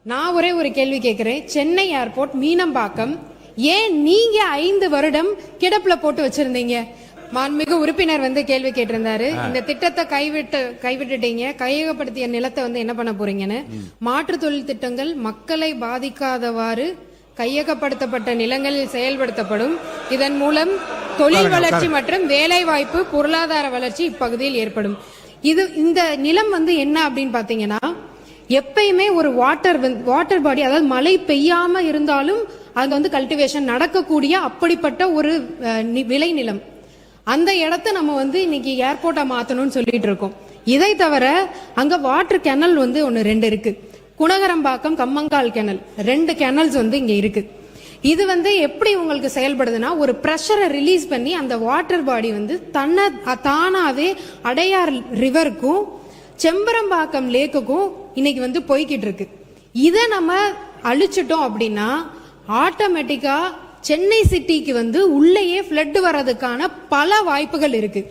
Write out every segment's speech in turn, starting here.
நான் ஒரே ஒரு கேள்வி கேட்கிறேன். சென்னை ஏர்போர்ட் மீனம்பாக்கம் ஏன் நீங்க 5 வருடம் கிடப்புல போட்டு வச்சிருந்தீங்க? மாண்புமிகு உறுப்பினர் கேள்வி கேட்டிருந்தாரு. இந்த திட்டத்தை கைவிட்டுட்டீங்க, கையகப்படுத்திய நிலத்தை என்ன பண்ண போறீங்கன்னு. மாற்று தொழில் திட்டங்கள் மக்களை பாதிக்காதவாறு கையகப்படுத்தப்பட்ட நிலங்களில் செயல்படுத்தப்படும். இதன் மூலம் தொழில் வளர்ச்சி மற்றும் வேலை வாய்ப்பு, பொருளாதார வளர்ச்சி இப்பகுதியில் ஏற்படும். இந்த நிலம் என்ன அப்படின்னு பாத்தீங்கன்னா, எப்பயுமே ஒரு வாட்டர் பாடி, அதாவது மழை பெய்யாம இருந்தாலும் அது கல்டிவேஷன் நடக்கக்கூடிய அப்படிப்பட்ட ஒரு விளை நிலம். அந்த இடத்த நம்ம இன்னைக்கு ஏர்போர்ட்டா மாத்தணும்னு சொல்லிட்டு இருக்கோம். இதை தவிர அங்க வாட்டர் கேனல் 1-2 இருக்கு. குணகரம்பாக்கம், கம்மங்கால் கேனல், 2 கேனல்ஸ் இங்க இருக்கு. இது எப்படி உங்களுக்கு செயல்படுதுன்னா, ஒரு பிரஷரை ரிலீஸ் பண்ணி அந்த வாட்டர் பாடி தானாவே அடையார் ரிவருக்கும் செம்பரம்பாக்கம் லேக்குக்கும் இன்னைக்கு போய்கிட்டு இருக்கு. இதை நம்ம அழிச்சிட்டோம் அப்படின்னா ஆட்டோமேட்டிக்கா சென்னை சிட்டிக்கு உள்ளேயே ஃப்ளட் வர்றதுக்கான பல வாய்ப்புகள் இருக்கு.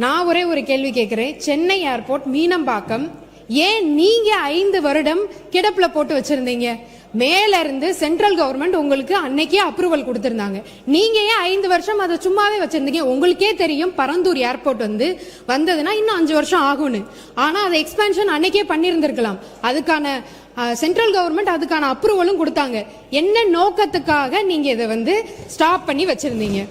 நான் ஒரே ஒரு கேள்வி கேட்கிறேன். சென்னை ஏர்போர்ட் மீனம்பாக்கம் ஏன் நீங்க 5 வருடம் கிடப்புல போட்டு வச்சிருந்தீங்க? மேல இருந்து சென்ட்ரல் கவர்மெண்ட் உங்களுக்கு அன்னைக்கே அப்ரூவல் கொடுத்திருந்தாங்க. நீங்க ஏன் 5 வருஷம் அதை சும்மாவே வச்சிருந்தீங்க? உங்களுக்கே தெரியும் பரந்தூர் ஏர்போர்ட் வந்ததுன்னா இன்னும் 5 வருஷம் ஆகும்னு. ஆனா அதை எக்ஸ்பான்ஷன் அன்னைக்கே பண்ணிருந்திருக்கலாம். அதுக்கான சென்ட்ரல் கவர்மெண்ட் அதுக்கான அப்ரூவலும் கொடுத்தாங்க. என்ன நோக்கத்துக்காக நீங்க இதை ஸ்டாப் பண்ணி வச்சிருந்தீங்க?